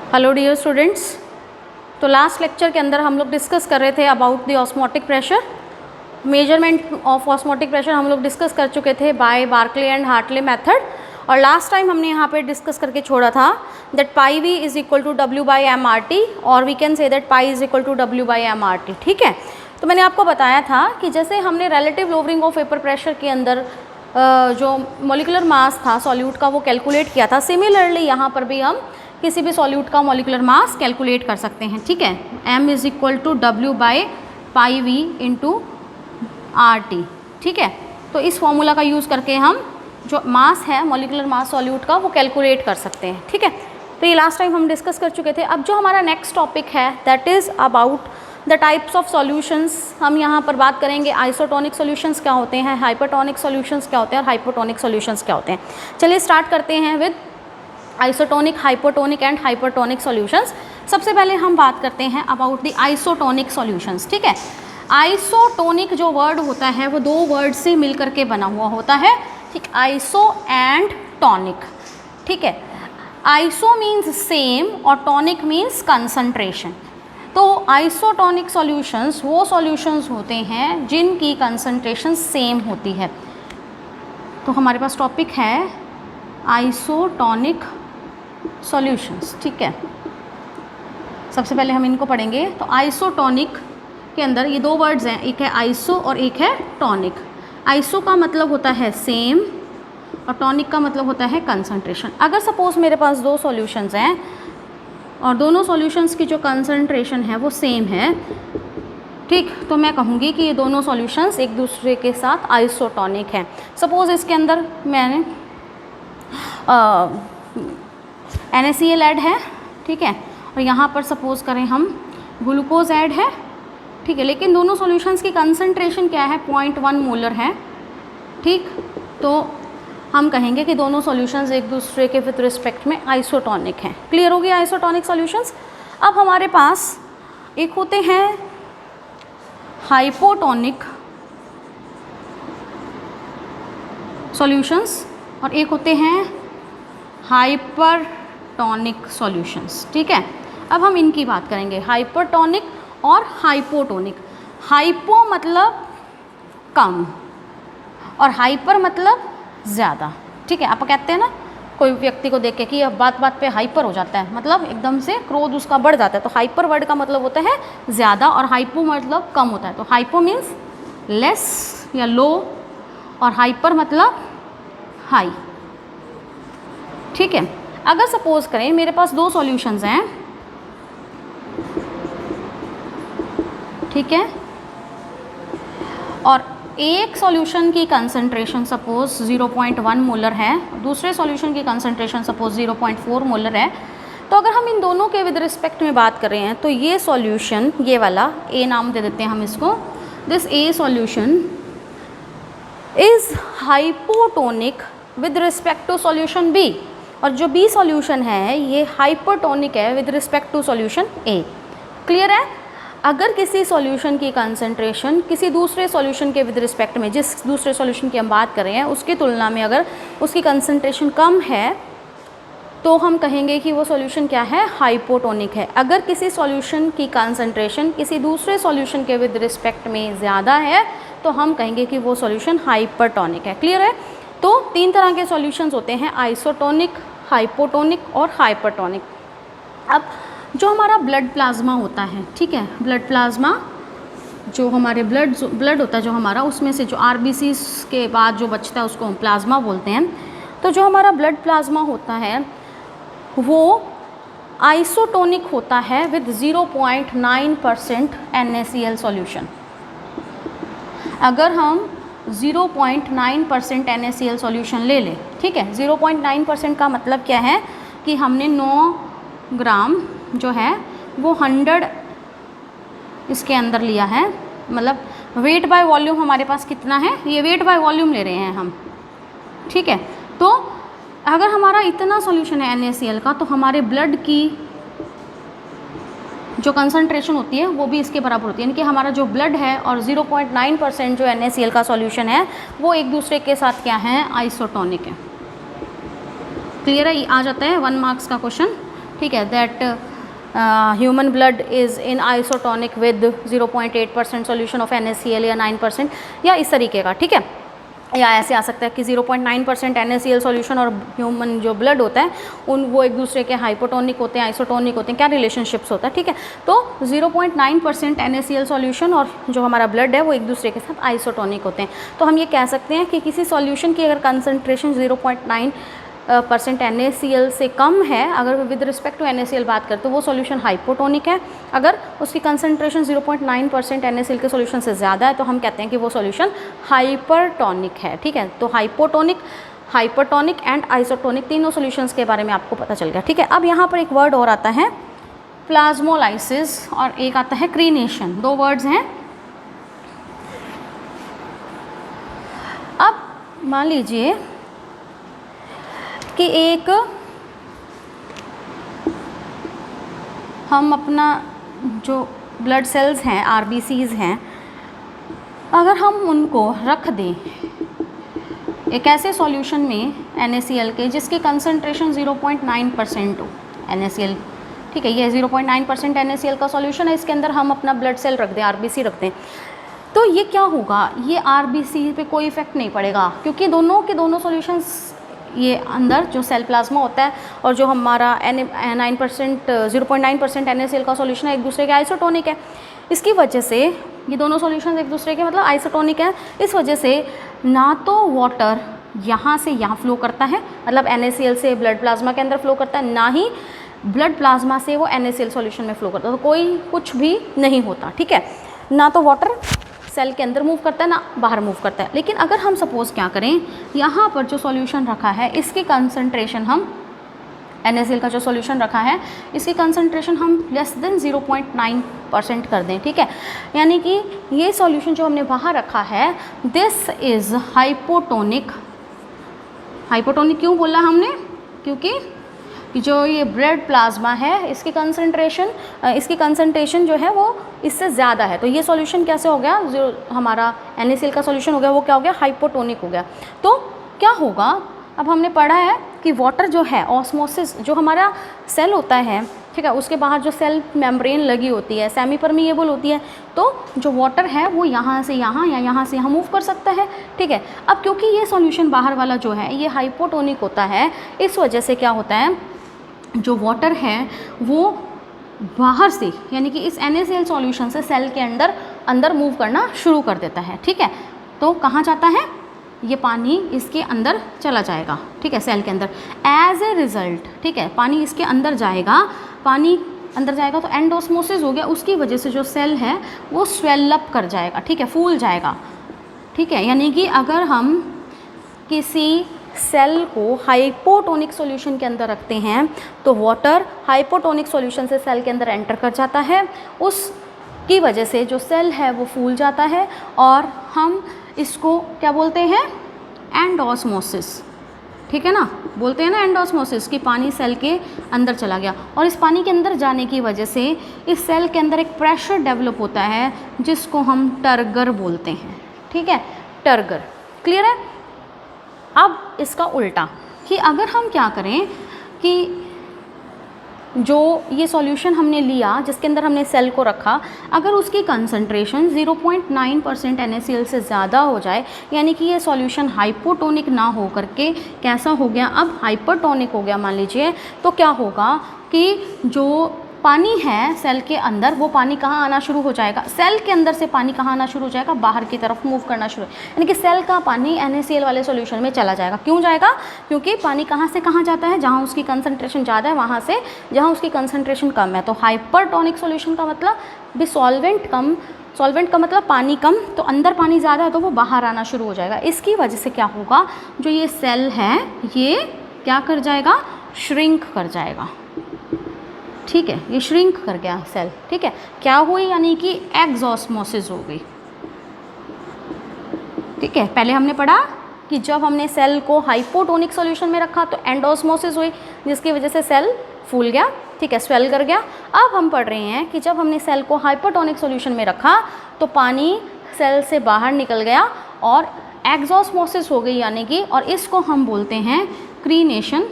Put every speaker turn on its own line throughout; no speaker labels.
Hello dear students. तो last lecture के अंदर हम लोग डिस्कस कर रहे थे about the osmotic pressure. Measurement of osmotic pressure हम लोग डिस्कस कर चुके थे by Berkeley and Hartley method. और लास्ट टाइम हमने यहाँ पे डिस्कस करके छोड़ा था that pi V is equal to W by M R T, और we can say that pi is equal to W by M R T. ठीक है, तो मैंने आपको बताया था कि जैसे हमने relative lowering of vapour pressure के अंदर जो मॉलिक्यूलर मास था सॉल्यूट का वो कैलकुलेट किया था, सिमिलरली यहाँ पर भी हम किसी भी सॉल्यूट का मॉलिक्यूलर मास कैलकुलेट कर सकते हैं। ठीक है, m is equal to W by pi V into R T. ठीक है, तो इस फॉर्मूला का यूज़ करके हम जो मास है मॉलिक्यूलर मास सॉल्यूट का वो कैलकुलेट कर सकते हैं। ठीक है, तो ये लास्ट टाइम हम डिस्कस कर चुके थे। अब जो हमारा नेक्स्ट टॉपिक है that is about the types of solutions. हम यहाँ पर बात करेंगे आइसोटोनिक सॉल्यूशंस क्या होते हैं, हाइपरटोनिक सॉल्यूशंस क्या होते हैं और हाइपोटोनिक सॉल्यूशंस क्या होते हैं। चलिए स्टार्ट करते हैं with isotonic, hypotonic and hypertonic solutions. सबसे पहले हम बात करते हैं अबाउट द आइसोटोनिक सॉल्यूशंस। ठीक है, आइसोटोनिक जो वर्ड होता है वो दो वर्ड से मिलकर के बना हुआ होता है। ठीक, आइसो एंड टॉनिक। ठीक है, आइसो मीन्स सेम और टॉनिक मीन्स कंसंट्रेशन। तो आइसोटोनिक सॉल्यूशंस वो सॉल्यूशंस होते हैं जिनकी कंसंट्रेशन सेम होती है। तो हमारे पास टॉपिक है आइसोटोनिक सॉल्यूशंस। ठीक है, सबसे पहले हम इनको पढ़ेंगे। तो आइसोटोनिक के अंदर ये दो वर्ड्स हैं, एक है आइसो और एक है टॉनिक। आइसो का मतलब होता है सेम और टॉनिक का मतलब होता है कंसंट्रेशन। अगर सपोज मेरे पास दो सॉल्यूशंस हैं और दोनों सॉल्यूशंस की जो कंसंट्रेशन है वो सेम है, ठीक, तो मैं कहूँगी कि ये दोनों सॉल्यूशंस एक दूसरे के साथ आइसोटोनिक हैं। सपोज इसके अंदर मैंने NaCl ऐड है, ठीक है, और यहाँ पर सपोज करें हम ग्लूकोज ऐड है। ठीक है, लेकिन दोनों सॉल्यूशंस की कंसंट्रेशन क्या है, 0.1 मोलर है। ठीक, तो हम कहेंगे कि दोनों सॉल्यूशंस एक दूसरे के विद रिस्पेक्ट में आइसोटोनिक हैं। क्लियर हो गया आइसोटोनिक सॉल्यूशंस। अब हमारे पास एक होते हैं हाइपोटोनिक सॉल्यूशंस और एक होते हैं हाइपरटोनिक सॉल्यूशंस। ठीक है, अब हम इनकी बात करेंगे, हाइपरटोनिक और हाइपोटोनिक। हाइपो मतलब कम और हाइपर मतलब ज़्यादा। ठीक है, आप कहते हैं ना कोई व्यक्ति को देख के कि अब बात बात पे हाइपर हो जाता है, मतलब एकदम से क्रोध उसका बढ़ जाता है। तो हाइपर वर्ड का मतलब होता है ज़्यादा और हाइपो मतलब कम होता है। तो हाइपो मीन्स लेस या लो और हाइपर मतलब हाई। ठीक है, अगर सपोज करें मेरे पास दो सॉल्यूशंस हैं, ठीक है, और एक सॉल्यूशन की कंसंट्रेशन सपोज 0.1 मोलर है, दूसरे सॉल्यूशन की कंसंट्रेशन सपोज 0.4 मोलर है, तो अगर हम इन दोनों के विद रिस्पेक्ट में बात कर रहे हैं तो ये सॉल्यूशन, ये वाला ए नाम दे देते हैं हम इसको, this A solution is hypotonic with respect to solution B, और जो बी सॉल्यूशन है ये हाइपरटोनिक है with respect to solution A. Clear है। अगर किसी सॉल्यूशन की कंसंट्रेशन किसी दूसरे सॉल्यूशन के विद रिस्पेक्ट में, जिस दूसरे सॉल्यूशन की हम बात कर रहे हैं उसकी तुलना में अगर उसकी कंसंट्रेशन कम है तो हम कहेंगे कि वो सॉल्यूशन क्या है, हाइपोटोनिक है। अगर किसी सॉल्यूशन की कंसंट्रेशन किसी दूसरे सॉल्यूशन के विद रिस्पेक्ट में ज़्यादा है तो हम कहेंगे कि वो सॉल्यूशन हाइपरटोनिक है। क्लियर है। तो तीन तरह के सॉल्यूशंस होते हैं, आइसोटोनिक, हाइपोटोनिक और हाइपरटोनिक। अब जो हमारा ब्लड प्लाज्मा होता है, ठीक है, ब्लड प्लाज्मा जो हमारे ब्लड होता है जो हमारा, उसमें से जो RBCs के बाद जो बचता है उसको हम प्लाज्मा बोलते हैं। तो जो हमारा ब्लड प्लाज्मा होता है वो आइसोटोनिक होता है विद 0.9% NaCl सॉल्यूशन। अगर हम 0.9% NaCl सॉल्यूशन ले लें, ठीक है, 0.9% का मतलब क्या है कि हमने 9 ग्राम जो है वो 100 इसके अंदर लिया है, मतलब वेट बाय वॉल्यूम हमारे पास कितना है, ये वेट बाय वॉल्यूम ले रहे हैं हम। ठीक है, तो अगर हमारा इतना सॉल्यूशन है NaCl का तो हमारे ब्लड की जो कंसंट्रेशन होती है वो भी इसके बराबर होती है, यानी कि हमारा जो ब्लड है और 0.9% जो NaCl का सॉल्यूशन है वो एक दूसरे के साथ क्या है, आइसोटोनिक है। क्लियर है, आ जाता है 1 मार्क्स का क्वेश्चन। ठीक है, that human blood is in isotonic with 0.8% solution of NaCl या 9%, या इस तरीके का, ठीक है। या ऐसे आ सकता है कि 0.9% NaCl सॉल्यूशन और ह्यूमन जो ब्लड होता है वो एक दूसरे के हाइपोटोनिक होते हैं, आइसोटोनिक होते हैं, क्या रिलेशनशिप्स होता है, ठीक है। तो 0.9% NaCl सॉल्यूशन और जो हमारा ब्लड है वो एक दूसरे के साथ आइसोटोनिक होते हैं। तो हम ये कह सकते हैं कि किसी सॉल्यूशन की अगर कंसनट्रेशन 0.9% NaCl से कम है, अगर विद रिस्पेक्ट टू NaCl बात करें तो वो सॉल्यूशन हाइपोटोनिक है। अगर उसकी कंसनट्रेशन 0.9% NaCl के सॉल्यूशन से ज़्यादा है तो हम कहते हैं कि वो सॉल्यूशन हाइपरटोनिक है, ठीक है। तो हाइपोटोनिक, हाइपरटोनिक एंड आइसोटोनिक तीनों सॉल्यूशंस के बारे में आपको पता चल गया, ठीक है। अब यहाँ पर एक वर्ड और आता है प्लाज्मोलाइसिस और एक आता है क्रीनेशन, दो वर्ड्स हैं। अब मान लीजिए कि एक हम अपना जो ब्लड सेल्स हैं, RBCs हैं, अगर हम उनको रख दें एक ऐसे सॉल्यूशन में NaCl के जिसकी कंसंट्रेशन 0.9% हो NaCl, ठीक है, ये 0.9% NaCl का सॉल्यूशन है, इसके अंदर हम अपना ब्लड सेल रख दें, RBC रख दें, तो ये क्या होगा, ये RBC पे कोई इफेक्ट नहीं पड़ेगा, क्योंकि दोनों के दोनों सॉल्यूशंस ये अंदर जो सेल प्लाज्मा होता है और जो हमारा 0.9% NaCl का सॉल्यूशन है एक दूसरे के आइसोटोनिक है। इसकी वजह से ये दोनों सॉल्यूशंस एक दूसरे के मतलब आइसोटोनिक है, इस वजह से ना तो वाटर यहाँ से यहाँ फ्लो करता है, मतलब NaCl से ब्लड प्लाज्मा के अंदर फ्लो करता है, ना ही ब्लड प्लाज्मा से वो NaCl सॉल्यूशन में फ्लो करता है, तो कोई कुछ भी नहीं होता, ठीक है। ना तो वाटर सेल के अंदर मूव करता है ना बाहर मूव करता है। लेकिन अगर हम सपोज़ क्या करें, यहाँ पर जो सॉल्यूशन रखा है इसकी कंसंट्रेशन हम NaCl का जो सॉल्यूशन रखा है इसकी कंसंट्रेशन हम लेस देन 0.9% कर दें, ठीक है। यानी कि ये सॉल्यूशन जो हमने बाहर रखा है दिस इज़ हाइपोटोनिक। हाइपोटोनिक क्यों बोला हमने, क्योंकि जो ये ब्लड प्लाज्मा है इसकी कंसंट्रेशन जो है वो इससे ज़्यादा है, तो ये सॉल्यूशन कैसे हो गया, जो हमारा NaCl का सॉल्यूशन हो गया वो क्या हो गया, हाइपोटोनिक हो गया। तो क्या होगा, अब हमने पढ़ा है कि वाटर जो है ऑस्मोसिस, जो हमारा सेल होता है, ठीक है, उसके बाहर जो सेल मेम्ब्रेन लगी होती है सेमी परमिएबल होती है, तो जो वाटर है वो यहाँ से यहाँ या यहाँ से यहाँ मूव कर सकता है, ठीक है। अब क्योंकि ये सॉल्यूशन बाहर वाला जो है ये हाइपोटोनिक होता है, इस वजह से क्या होता है, जो वाटर है वो बाहर से यानी कि इस NaCl सॉल्यूशन से सेल के अंदर मूव करना शुरू कर देता है, ठीक है। तो कहाँ जाता है, ये पानी इसके अंदर चला जाएगा, ठीक है, सेल के अंदर एज ए रिज़ल्ट, ठीक है, पानी इसके अंदर जाएगा, पानी अंदर जाएगा तो एंडोस्मोसिस हो गया, उसकी वजह से जो सेल है वो स्वेल अप कर जाएगा, ठीक है, फूल जाएगा, ठीक है। यानी कि अगर हम किसी सेल को हाइपोटोनिक सॉल्यूशन के अंदर रखते हैं तो वाटर हाइपोटोनिक सॉल्यूशन से सेल के अंदर एंटर कर जाता है, उसकी वजह से जो सेल है वो फूल जाता है और हम इसको क्या बोलते हैं, एंडोस्मोसिस, ठीक है ना, बोलते हैं ना एंडोस्मोसिस, कि पानी सेल के अंदर चला गया और इस पानी के अंदर जाने की वजह से इस सेल के अंदर एक प्रेशर डेवलप होता है जिसको हम टर्गर बोलते हैं, ठीक है, टर्गर, क्लियर है। अब इसका उल्टा कि अगर हम क्या करें कि जो ये सॉल्यूशन हमने लिया जिसके अंदर हमने सेल को रखा, अगर उसकी कंसंट्रेशन 0.9% NaCl से ज़्यादा हो जाए, यानी कि ये सॉल्यूशन हाइपोटोनिक ना हो करके कैसा हो गया, अब हाइपरटोनिक हो गया मान लीजिए, तो क्या होगा कि जो पानी है सेल के अंदर वो पानी कहाँ आना शुरू हो जाएगा, सेल के अंदर से पानी कहाँ आना शुरू हो जाएगा, बाहर की तरफ मूव करना शुरू, यानी कि सेल का पानी NaCl वाले सॉल्यूशन में चला जाएगा। क्यों जाएगा, क्योंकि पानी कहाँ से कहाँ जाता है, जहाँ उसकी कंसंट्रेशन ज़्यादा है वहाँ से जहाँ उसकी कंसंट्रेशन कम है। तो हाइपरटोनिक सॉल्यूशन का मतलब भी सॉल्वेंट कम, सॉल्वेंट का मतलब पानी कम, तो अंदर पानी ज़्यादा है तो वो बाहर आना शुरू हो जाएगा। इसकी वजह से क्या होगा, जो ये सेल है ये क्या कर जाएगा, श्रिंक कर जाएगा, ठीक है, ये श्रिंक कर गया सेल, ठीक है, क्या हुई, यानी कि एक्सोस्मोसिस हो गई, ठीक है। पहले हमने पढ़ा कि जब हमने सेल को हाइपोटोनिक सॉल्यूशन में रखा तो एंडोस्मोसिस हुई जिसकी वजह से सेल फूल गया, ठीक है, स्वेल कर गया। अब हम पढ़ रहे हैं कि जब हमने सेल को हाइपोटोनिक सॉल्यूशन में रखा तो पानी सेल से बाहर निकल गया और एक्सोस्मोसिस हो गई, यानी कि, और इसको हम बोलते हैं क्रीनेशन,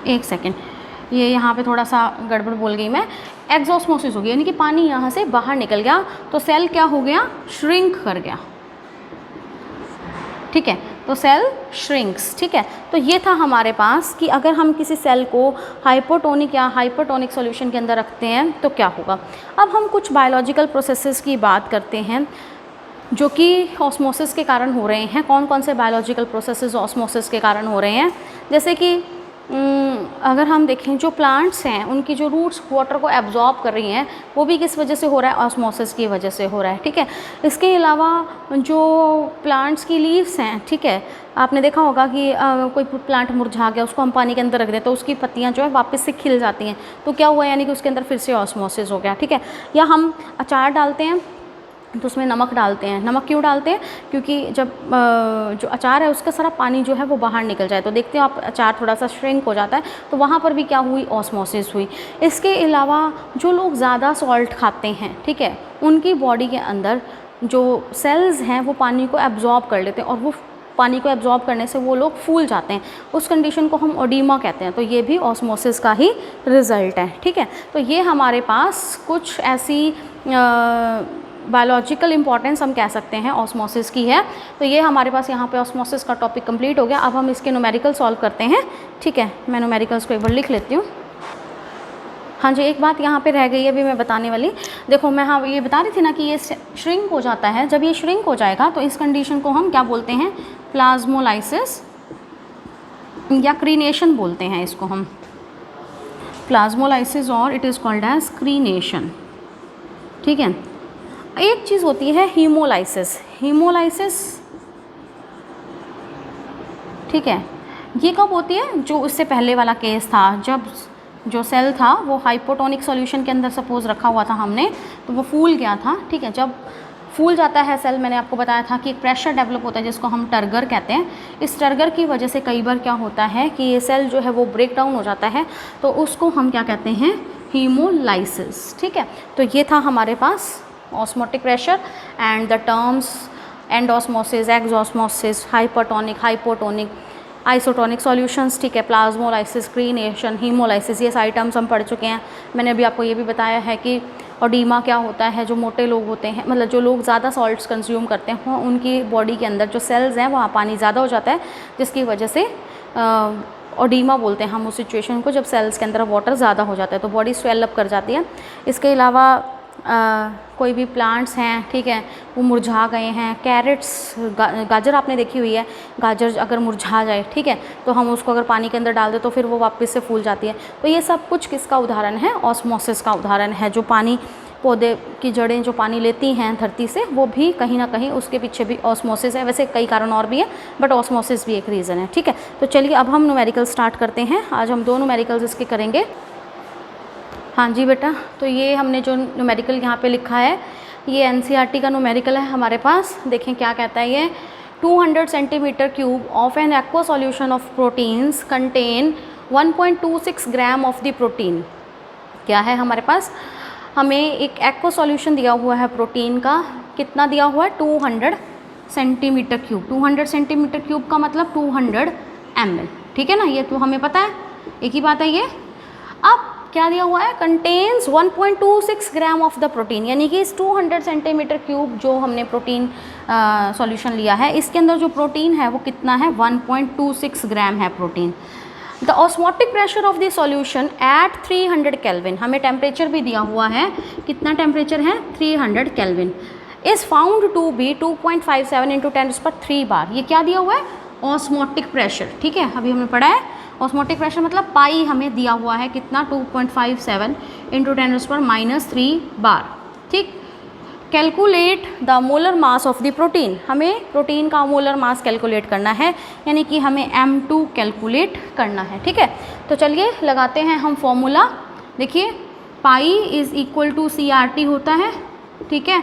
एक सेकेंड, ये यहाँ पे थोड़ा सा गड़बड़ बोल गई मैं। एक्सऑस्मोसिस हो गया, यानी कि पानी यहाँ से बाहर निकल गया, तो सेल क्या हो गया, श्रिंक कर गया, ठीक है, तो सेल श्रिंक्स, ठीक है। तो ये था हमारे पास कि अगर हम किसी सेल को हाइपोटोनिक या हाइपरटोनिक सॉल्यूशन के अंदर रखते हैं तो क्या होगा। अब हम कुछ बायोलॉजिकल प्रोसेसेस की बात करते हैं जो कि ऑस्मोसिस के कारण हो रहे हैं। कौन कौन से बायोलॉजिकल प्रोसेसेस ऑस्मोसिस के कारण हो रहे हैं, जैसे कि अगर हम देखें जो प्लांट्स हैं उनकी जो रूट्स वाटर को एब्जॉर्ब कर रही हैं वो भी किस वजह से हो रहा है, ऑस्मोसिस की वजह से हो रहा है, ठीक है। इसके अलावा जो प्लांट्स की लीव्स हैं, ठीक है, आपने देखा होगा कि कोई प्लांट मुरझा गया, उसको हम पानी के अंदर रख दें तो उसकी पत्तियां जो है वापस से खिल जाती हैं, तो क्या हुआ, यानी कि उसके अंदर फिर से ऑस्मोसिस हो गया, ठीक है। या हम अचार डालते हैं तो उसमें नमक डालते हैं। नमक क्यों डालते हैं, क्योंकि जब जो अचार है उसका सारा पानी जो है वो बाहर निकल जाए, तो देखते हो आप अचार थोड़ा सा श्रिंक हो जाता है, तो वहाँ पर भी क्या हुई, ऑस्मोसिस हुई। इसके अलावा जो लोग ज़्यादा सॉल्ट खाते हैं, ठीक है, उनकी बॉडी के अंदर जो सेल्स हैं वो पानी को एब्जॉर्ब कर लेते हैं, और वो पानी को एब्जॉर्ब करने से वो लोग फूल जाते हैं, उस कंडीशन को हम ओडीमा कहते हैं। तो ये भी ऑस्मोसिस का ही रिज़ल्ट है, ठीक है। तो ये हमारे पास कुछ ऐसी बायोलॉजिकल इंपॉर्टेंस हम कह सकते हैं ऑस्मोसिस की है। तो ये हमारे पास यहाँ पे ऑस्मोसिस का टॉपिक कंप्लीट हो गया। अब हम इसके न्यूमेरिकल सॉल्व करते हैं, ठीक है। मैं न्यूमेरिकल्स को एक बार लिख लेती हूँ। हाँ जी, एक बात यहाँ पे रह गई है अभी मैं बताने वाली। देखो मैं हाँ ये बता रही थी ना कि ये श्रिंक हो जाता है। जब ये श्रिंक हो जाएगा तो इस कंडीशन को हम क्या बोलते हैं, प्लाज्मोलाइसिस या क्रीनेशन बोलते हैं इसको हम, प्लाज्मोलाइसिस, और इट इज़ कॉल्ड एज क्रीनेशन, ठीक है। एक चीज़ होती है हीमोलाइसिस, हीमोलाइसिस, ठीक है। ये कब होती है, जो इससे पहले वाला केस था, जब जो सेल था वो हाइपोटोनिक सॉल्यूशन के अंदर सपोज रखा हुआ था हमने, तो वो फूल गया था, ठीक है। जब फूल जाता है सेल, मैंने आपको बताया था कि एक प्रेशर डेवलप होता है जिसको हम टर्गर कहते हैं। इस टर्गर की वजह से कई बार क्या होता है कि ये सेल जो है वो ब्रेक डाउन हो जाता है, तो उसको हम क्या कहते हैं, हीमोलाइसिस, ठीक है। तो ये था हमारे पास osmotic pressure and the terms endosmosis, exosmosis, hypertonic, hypotonic, isotonic solutions, ठीक है, प्लाज्मोलाइसिस, क्रीनेशन, हीमोलाइसिस, ये सारे टर्म्स हम पढ़ चुके हैं। मैंने अभी आपको ये भी बताया है कि ओडीमा क्या होता है, जो मोटे लोग होते हैं, मतलब जो लोग ज़्यादा सॉल्ट्स कंज्यूम करते हैं उनकी बॉडी के अंदर जो सेल्स हैं वहाँ पानी ज़्यादा हो जाता है, जिसकी वजह से ओडीमा बोलते हैं हम उस सिचुएशन को, जब सेल्स के अंदर वाटर ज़्यादा हो जाता है तो बॉडी स्वेल अप कर जाती है। इसके अलावा कोई भी प्लांट्स हैं, ठीक है, वो मुरझा गए हैं, कैरेट्स, गाजर आपने देखी हुई है, गाजर अगर मुरझा जाए, ठीक है, तो हम उसको अगर पानी के अंदर डाल दें तो फिर वो वापस से फूल जाती है। तो ये सब कुछ किसका उदाहरण है, ऑस्मोसिस का उदाहरण है। जो पानी, पौधे की जड़ें जो पानी लेती हैं धरती से, वो भी कहीं ना कहीं उसके पीछे भी ऑस्मोसिस है। वैसे कई कारण और भी है, बट ऑस्मोसिस भी एक रीज़न है, ठीक है। तो चलिए अब हम न्यूमेरिकल स्टार्ट करते हैं। आज हम 2 न्यूमेरिकल्स इसके करेंगे। हाँ जी बेटा, तो ये हमने जो न्यूमेरिकल यहाँ पे लिखा है ये एनसीईआरटी का न्यूमेरिकल है हमारे पास। देखें क्या कहता है ये, 200 centimetre cube of N aqua solution of proteins contain 1.26 gram of the protein. क्या है हमारे पास, हमें एक एक्वा सॉल्यूशन दिया हुआ है प्रोटीन का, कितना दिया हुआ है, 200 सेंटीमीटर क्यूब। 200 सेंटीमीटर क्यूब का मतलब 200 ml, ठीक है ना, ये तो हमें पता है, एक ही बात है ये। अब क्या दिया हुआ है, contains 1.26 gram of the protein, यानी कि इस 200 सेंटीमीटर क्यूब जो हमने प्रोटीन सॉल्यूशन लिया है, इसके अंदर जो प्रोटीन है वो कितना है, 1.26 ग्राम है protein. The osmotic pressure of the solution at 300 kelvin, हमें टेम्परेचर भी दिया हुआ है, कितना टेम्परेचर है, 300 kelvin, is found to be 2.57 into 10⁻³ bar. ये क्या दिया हुआ है, ऑस्मोटिक प्रेशर, ठीक है, अभी हमने पढ़ा है। ऑस्मोटिक प्रेशर मतलब पाई हमें दिया हुआ है कितना, 2.57 इंटू 10⁻³ बार, ठीक। Calculate the molar mass of the protein, हमें प्रोटीन का मोलर मास कैलकुलेट करना है, यानी कि हमें M2 कैलकुलेट करना है, ठीक है। तो चलिए लगाते हैं हम फॉर्मूला। देखिए पाई इज़ इक्वल टू CRT होता है, ठीक है।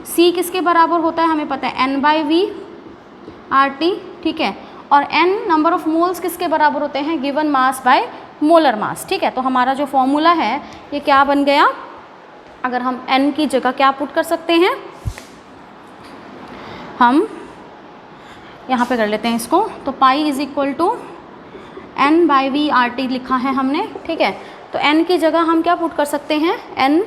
C किसके बराबर होता है, हमें पता है N/V RT, ठीक है, और N नंबर ऑफ मोल्स किसके बराबर होते हैं, given mass by molar mass, ठीक है। तो हमारा जो फॉर्मूला है ये क्या बन गया, अगर हम N की जगह क्या पुट कर सकते हैं, हम यहाँ पे कर लेते हैं इसको, तो पाई इज़ इक्वल टू N/V/RT लिखा है हमने, ठीक है। तो N की जगह हम क्या पुट कर सकते हैं, N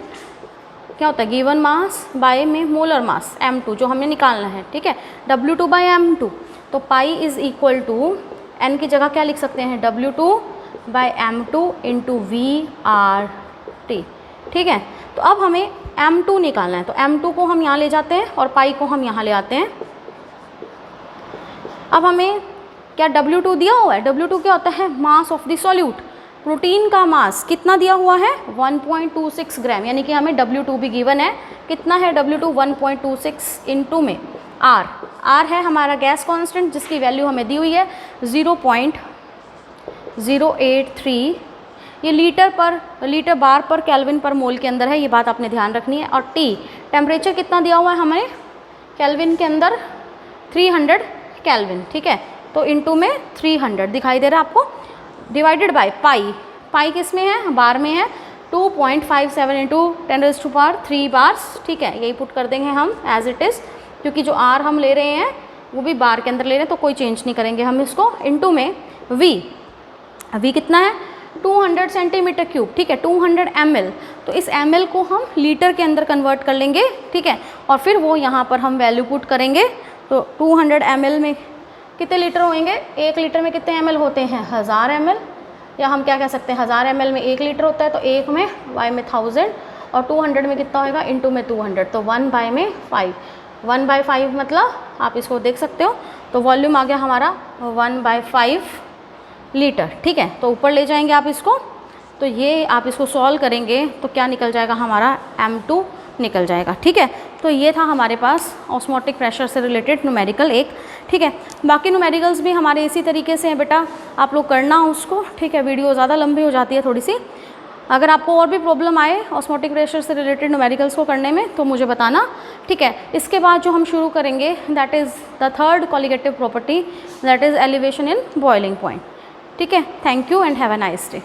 क्या होता है, गिवन मास बाय में मोलर मास m2 जो हमें निकालना है, ठीक है, W2/m2। तो pi is equal to N की जगह क्या लिख सकते हैं, W2/m2 इंटू V/RT, ठीक है। तो अब हमें m2 निकालना है, तो m2 को हम यहाँ ले जाते हैं और पाई को हम यहाँ ले आते हैं। अब हमें क्या W2 दिया हुआ है, W2 क्या होता है, mass of the solute. Protein का मास कितना दिया हुआ है, 1.26 ग्राम, यानी कि हमें W2 भी गिवन है। कितना है W2, 1.26 इंटू में R है हमारा गैस कांस्टेंट जिसकी वैल्यू हमें दी हुई है 0.083, ये लीटर बार पर केल्विन पर मोल के अंदर है, ये बात आपने ध्यान रखनी है। और T टेम्परेचर कितना दिया हुआ है हमें केल्विन के अंदर, 300 केल्विन, ठीक है। तो इंटू में 300 दिखाई दे रहा है आपको, डिवाइडेड बाय पाई किस में है, बार में है, 2.57 इंटू 10⁻³ बार्स, ठीक है। यही पुट कर देंगे हम एज इट इज़, क्योंकि जो R हम ले रहे हैं वो भी बार के अंदर ले रहे हैं, तो कोई चेंज नहीं करेंगे हम इसको। इंटू में V कितना है, 200 सेंटीमीटर क्यूब, ठीक है, 200 ml। तो इस ml को हम लीटर के अंदर कन्वर्ट कर लेंगे, ठीक है, और फिर वो यहाँ पर हम वैल्यू पुट करेंगे। तो 200 ml में कितने लीटर होंगे, 1 लीटर में कितने ml होते हैं, 1000 ml, या हम क्या कह सकते हैं 1000 ml में 1 लीटर होता है, तो 1 में y में 1000 और 200 में कितना होएगा, इंटू में 200, तो 1/5, 1/5 मतलब आप इसको देख सकते हो। तो वॉल्यूम आ गया हमारा 1/5 लीटर, ठीक है। तो ऊपर ले जाएंगे आप इसको, तो ये आप इसको सॉल्व करेंगे तो क्या निकल जाएगा, हमारा m2 निकल जाएगा, ठीक है। तो ये था हमारे पास ऑस्मोटिक प्रेशर से रिलेटेड न्यूमेरिकल एक, ठीक है। बाकी न्यूमेरिकल्स भी हमारे इसी तरीके से हैं बेटा, आप लोग करना उसको, ठीक है। वीडियो ज़्यादा लंबी हो जाती है थोड़ी सी। अगर आपको और भी प्रॉब्लम आए ऑस्मोटिक प्रेशर से रिलेटेड न्यूमेरिकल्स को करने में तो मुझे बताना, ठीक है। इसके बाद जो हम शुरू करेंगे that is the third colligative property, that is elevation in boiling point, ठीक है। Thank you and have a nice day.